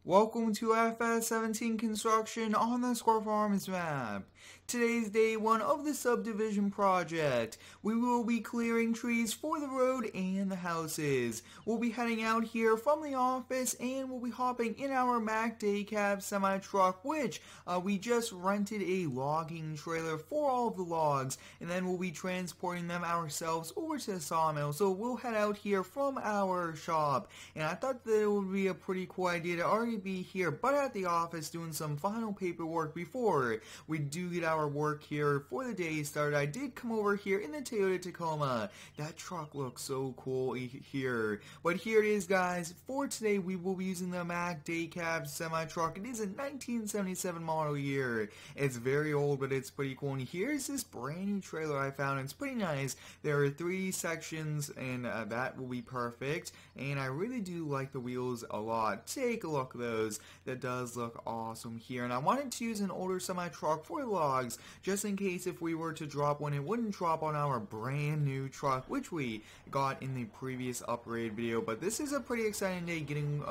Welcome to FS17 construction on the Square Farms map. Today's day one of the subdivision project. We will be clearing trees for the road and the houses. We'll be heading out here from the office and we'll be hopping in our Mack day cab semi-truck, which we just rented a logging trailer for all of the logs, and then we'll be transporting them ourselves over to the sawmill. So we'll head out here from our shop, and I thought that it would be a pretty cool idea to already be here but at the office doing some final paperwork before we do get our work here for the day started. I did come over here in the Toyota Tacoma. That truck looks so cool here. But here it is, guys. For today we will be using the Mack day cab semi-truck. It is a 1977 model year. It's very old, but it's pretty cool. And here's this brand new trailer I found. It's pretty nice. There are 3 sections and that will be perfect. And I really do like the wheels a lot. Take a look at those. That does look awesome here. And I wanted to use an older semi-truck for the logs, just in case if we were to drop one, it wouldn't drop on our brand new truck, which we got in the previous upgrade video. But this is a pretty exciting day getting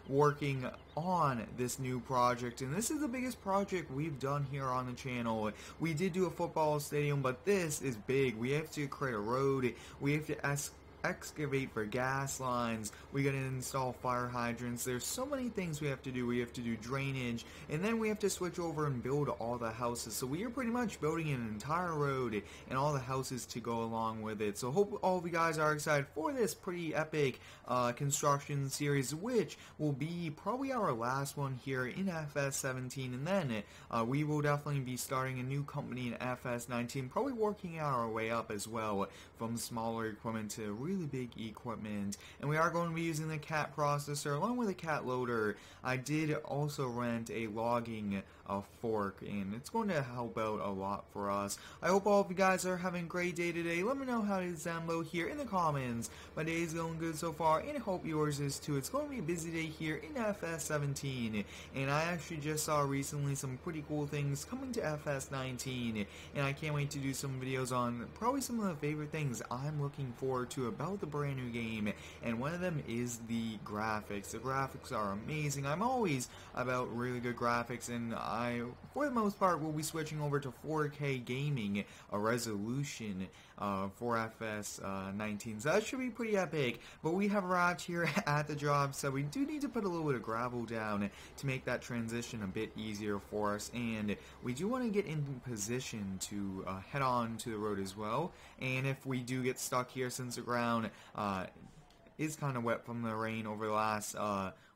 working on this new project, and this is the biggest project we've done here on the channel. We did do a football stadium, but this is big. We have to create a road, we have to excavate for gas lines, we gotta install fire hydrants. There's so many things we have to do. We have to do drainage, and then we have to switch over and build all the houses. So we are pretty much building an entire road and all the houses to go along with it. So hope all of you guys are excited for this pretty epic construction series, which will be probably our last one here in FS17, and then we will definitely be starting a new company in FS19, probably working our way up as well from smaller equipment to really big equipment. And we are going to be using the cat processor along with a cat loader. I did also rent a logging fork, and it's going to help out a lot for us. I hope all of you guys are having a great day today. Let me know how it is down below here in the comments. My day is going good so far, and I hope yours is too. It's going to be a busy day here in FS17, and I actually just saw recently some pretty cool things coming to FS19, and I can't wait to do some videos on probably some of the favorite things I'm looking forward to about the brand new game, and one of them is the graphics. The graphics are amazing. I'm always about really good graphics, and I, for the most part, will be switching over to 4K gaming, a resolution for FS19, so that should be pretty epic. But we have arrived here at the job, so we do need to put a little bit of gravel down to make that transition a bit easier for us, and we do want to get in position to head on to the road as well. And if we do get stuck here, since the ground is kind of wet from the rain over the last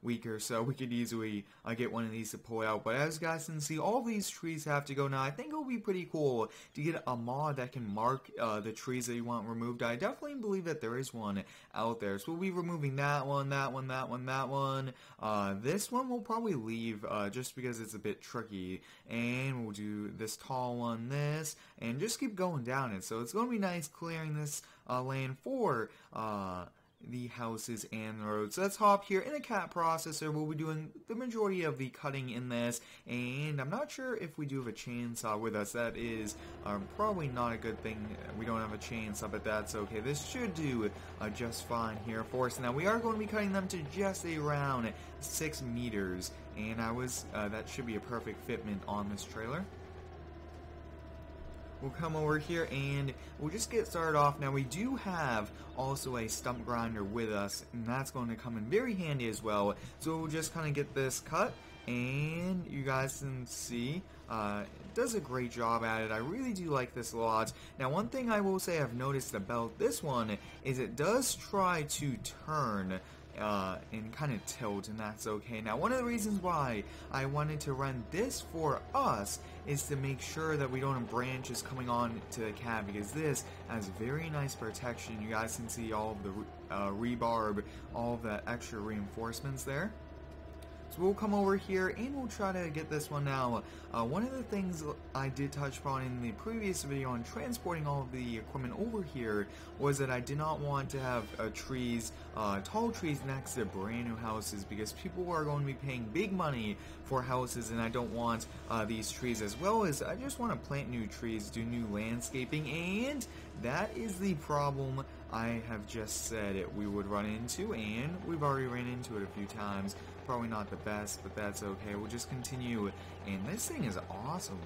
week or so, we could easily get one of these to pull out. But as you guys can see, all these trees have to go. Now I think it would be pretty cool to get a mod that can mark the trees that you want removed. I definitely believe that there is one out there. So we'll be removing that one, that one, that one, that one. This one we'll probably leave just because it's a bit tricky. And we'll do this tall one, this, and just keep going down it. So it's going to be nice clearing this land for the houses and the roads. So let's hop here in the cat processor. We'll be doing the majority of the cutting in this, and I'm not sure if we do have a chainsaw with us. That is probably not a good thing. We don't have a chainsaw, but that's okay. This should do just fine here for us. Now we are going to be cutting them to just around 6 meters, and that should be a perfect fitment on this trailer. We'll come over here and we'll just get started off. Now we do have also a stump grinder with us, and that's going to come in very handy as well. So we'll just kind of get this cut, and you guys can see it does a great job at it. I really do like this a lot. Now one thing I will say I've noticed about this one is it does try to turn and kind of tilt, and that's okay. Now one of the reasons why I wanted to rent this for us is to make sure that we don't have branches coming on to the cab, because this has very nice protection. You guys can see all of the rebarb, all of the extra reinforcements there. So we'll come over here and we'll try to get this one now. One of the things I did touch upon in the previous video on transporting all of the equipment over here was that I did not want to have tall trees next to brand new houses, because people are going to be paying big money for houses, and I don't want these trees, as well as I just want to plant new trees, do new landscaping, and that is the problem I have just said we would run into, and we've already ran into it a few times. Probably not the best, but that's okay. We'll just continue, and this thing is awesome.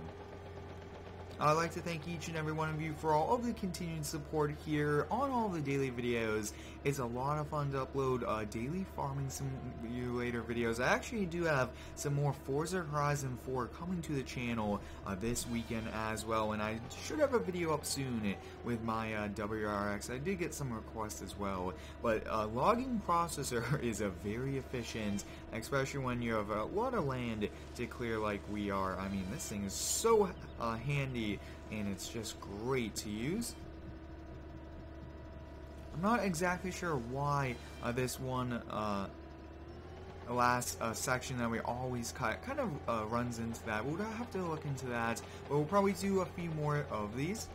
I'd like to thank each and every one of you for all of the continued support here on all the daily videos. It's a lot of fun to upload daily farming simulator videos. I actually do have some more Forza Horizon 4 coming to the channel this weekend as well, and I should have a video up soon with my WRX. I did get some requests as well, but logging processor is a very efficient, especially when you have a lot of land to clear like we are. I mean, this thing is so handy, and it's just great to use. I'm not exactly sure why this one last section that we always cut kind of runs into that. We'll have to look into that, but we'll probably do a few more of these.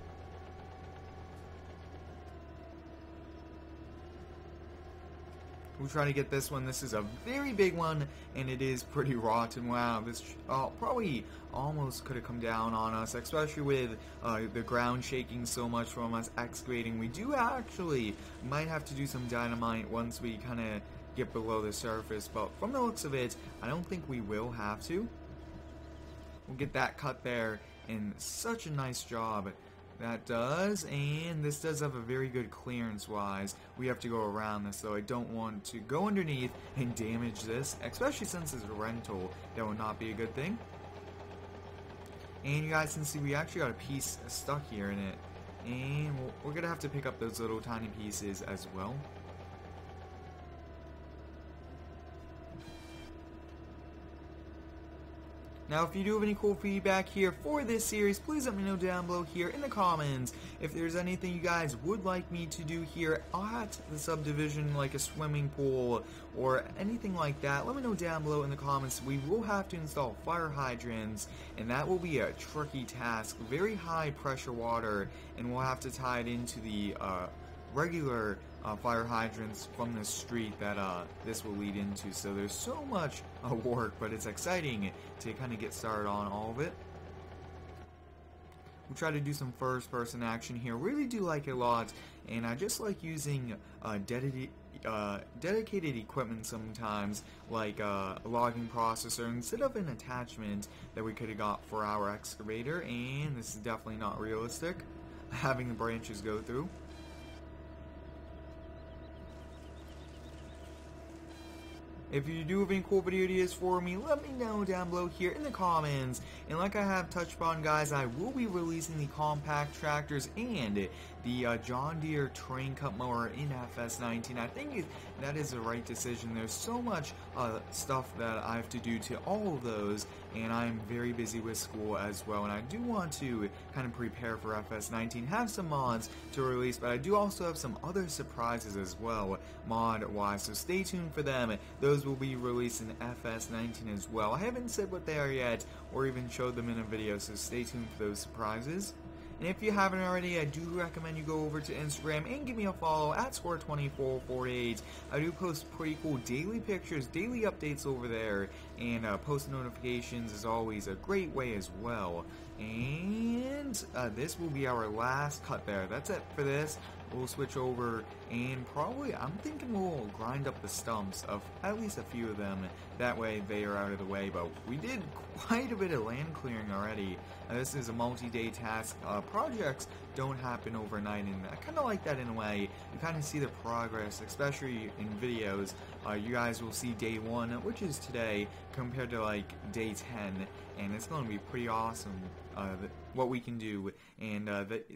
We'll try to get this one. This is a very big one, and it is pretty rotten. Wow, this probably almost could have come down on us, especially with the ground shaking so much from us excavating. We do actually might have to do some dynamite once we kind of get below the surface, but from the looks of it, I don't think we will have to. We'll get that cut there, and such a nice job. That does, and this does have a very good clearance-wise. We have to go around this, though. I don't want to go underneath and damage this, especially since it's a rental. That would not be a good thing. And you guys can see we actually got a piece stuck here in it, and we're going to have to pick up those little tiny pieces as well. Now, if you do have any cool feedback here for this series, please let me know down below here in the comments. If there's anything you guys would like me to do here at the subdivision, like a swimming pool or anything like that, let me know down below in the comments. We will have to install fire hydrants, and that will be a tricky task. Very high pressure water, and we'll have to tie it into the regular fire hydrants from the street that this will lead into. So there's so much work, but it's exciting to kind of get started on all of it. We'll try to do some first person action here. Really do like it a lot, and I just like using dedicated equipment sometimes, like a logging processor instead of an attachment that we could have got for our excavator. And this is definitely not realistic, having the branches go through. If you do have any cool video ideas for me, let me know down below here in the comments. And like I have touched upon, guys, I will be releasing the compact tractors and the John Deere train cut mower in FS19. I think that is the right decision. There's so much stuff that I have to do to all of those, and I'm very busy with school as well. And I do want to kind of prepare for FS19, have some mods to release, but I do also have some other surprises as well, mod-wise, so stay tuned for them. Those will be released in FS19 as well. I haven't said what they are yet, or even showed them in a video, so stay tuned for those surprises. And if you haven't already, I do recommend you go over to Instagram and give me a follow at score2448. I do post pretty cool daily pictures, daily updates over there, and post notifications is always a great way as well. And this will be our last cut there. That's it for this. We'll switch over, and probably, I'm thinking we'll grind up the stumps of at least a few of them. That way they are out of the way, but we did quite a bit of land clearing already. This is a multi-day task. Projects don't happen overnight, and I kind of like that in a way. You kind of see the progress, especially in videos. You guys will see day 1, which is today, compared to like day 10, and it's going to be pretty awesome. What we can do, and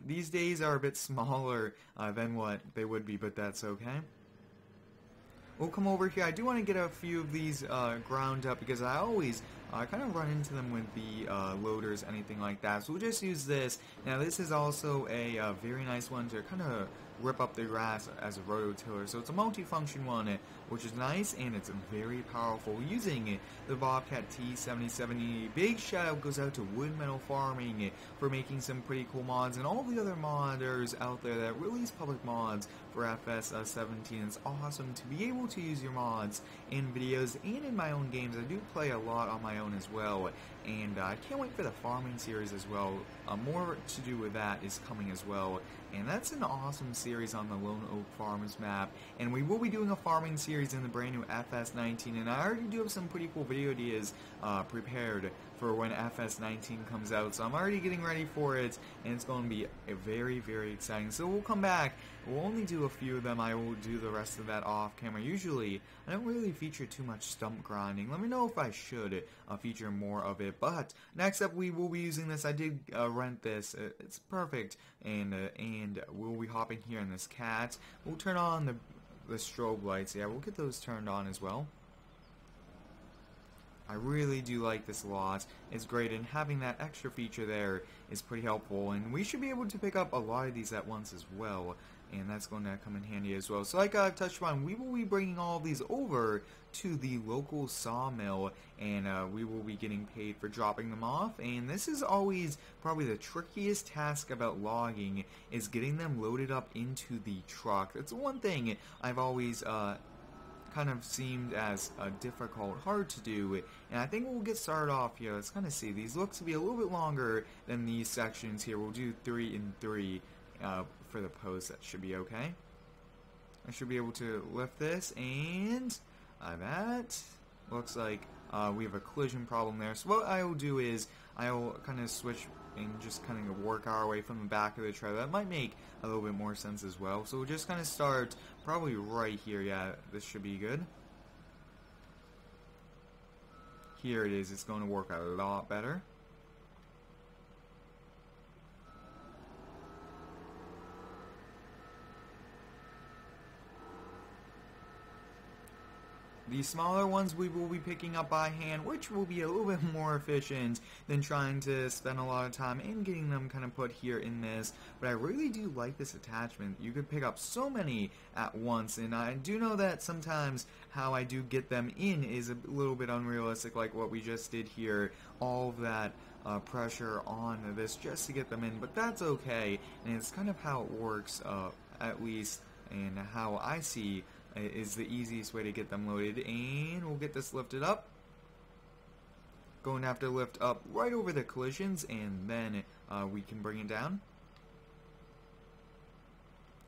these days are a bit smaller than what they would be, but that's okay. We'll come over here. I do want to get a few of these ground up, because I always kind of run into them with the loaders, anything like that. So we'll just use this. Now this is also a very nice one to kind of rip up the grass as a rototiller. So it's a multi-function one. which is nice, and it's very powerful using the Bobcat T77E. Big shout out goes out to Wood Metal Farming for making some pretty cool mods, and all the other modders out there that release public mods for FS17. It's awesome to be able to use your mods in videos and in my own games. I do play a lot on my own as well, and I can't wait for the farming series as well. More to do with that is coming as well, and that's an awesome series on the Lone Oak Farms map, and we will be doing a farming series in the brand new FS19, and I already do have some pretty cool video ideas prepared for when FS19 comes out, so I'm already getting ready for it, and it's going to be very, very exciting. So we'll come back, we'll only do a few of them, I will do the rest of that off camera. Usually, I don't really feature too much stump grinding. Let me know if I should feature more of it, but next up we will be using this. I did rent this, it's perfect, and we'll be hopping here in this cat. We'll turn on the strobe lights, yeah, we'll get those turned on as well. I really do like this a lot. It's great, and having that extra feature there is pretty helpful, and we should be able to pick up a lot of these at once as well, and that's going to come in handy as well. So like I've touched on, we will be bringing all of these over to the local sawmill, and we will be getting paid for dropping them off, and this is always probably the trickiest task about logging, is getting them loaded up into the truck. That's one thing I've always kind of seemed as difficult, hard to do, and I think we'll get started off here. Let's kind of see. These look to be a little bit longer than these sections here. We'll do 3 and 3 for the post. That should be okay. I should be able to lift this, and that looks like we have a collision problem there. So what I will do is I'll kind of switch and just kind of work our way from the back of the trailer. That might make a little bit more sense as well. So we'll just kind of start probably right here. Yeah, this should be good. Here it is. It's going to work a lot better. The smaller ones we will be picking up by hand, which will be a little bit more efficient than trying to spend a lot of time and getting them kind of put here in this. But I really do like this attachment. You could pick up so many at once, and I do know that sometimes how I do get them in is a little bit unrealistic, like what we just did here. All of that pressure on this just to get them in, but that's okay, and it's kind of how it works, at least, and how I see is the easiest way to get them loaded. And we'll get this lifted up. Going to have to lift up right over the collisions, and then we can bring it down.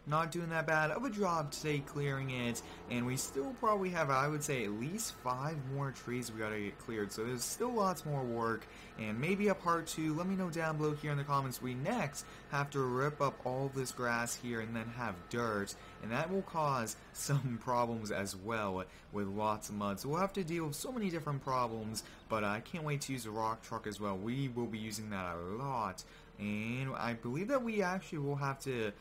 Not doing that bad of a job today clearing it, and we still probably have, I would say, at least 5 more trees we gotta get cleared, so there's still lots more work, and maybe a part 2. Let me know down below here in the comments. We next have to rip up all this grass here and then have dirt, and that will cause some problems as well with lots of mud, so we'll have to deal with so many different problems, but I can't wait to use the rock truck as well. We will be using that a lot, and I believe that we actually will have to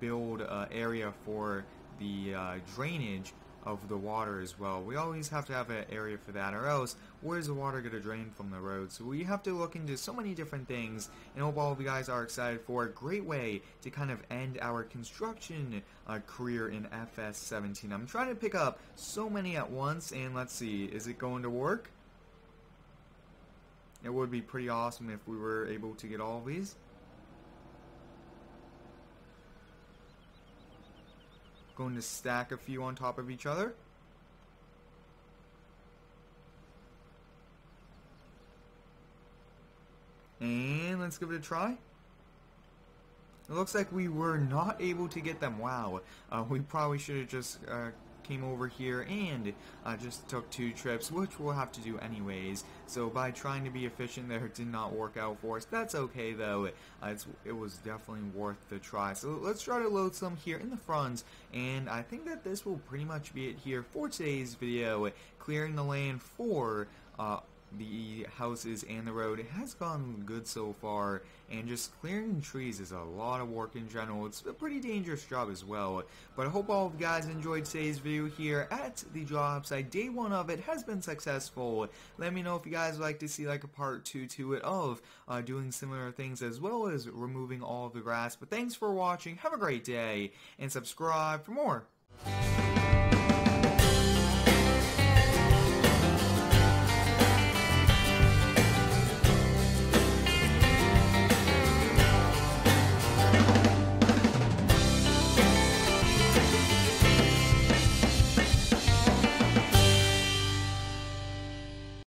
build an area for the drainage of the water as well. We always have to have an area for that, or else where's the water going to drain from the road? So we have to look into so many different things, and hope all of you guys are excited for a great way to kind of end our construction career in FS17. I'm trying to pick up so many at once, and let's see, is it going to work? It would be pretty awesome if we were able to get all of these. Going to stack a few on top of each other. And let's give it a try. It looks like we were not able to get them. Wow. We probably should have just came over here and just took 2 trips, which we'll have to do anyways. So by trying to be efficient there, it did not work out for us. That's okay though. It was definitely worth the try. So let's try to load some here in the front, and I think that this will pretty much be it here for today's video. Clearing the land for the houses and the road. It has gone good so far, and just clearing trees is a lot of work in general. It's a pretty dangerous job as well, but I hope all of you guys enjoyed today's video here at the job site. Day 1 of it has been successful. Let me know if you guys would like to see like a part 2 to it of doing similar things, as well as removing all of the grass. But thanks for watching, have a great day, and subscribe for more.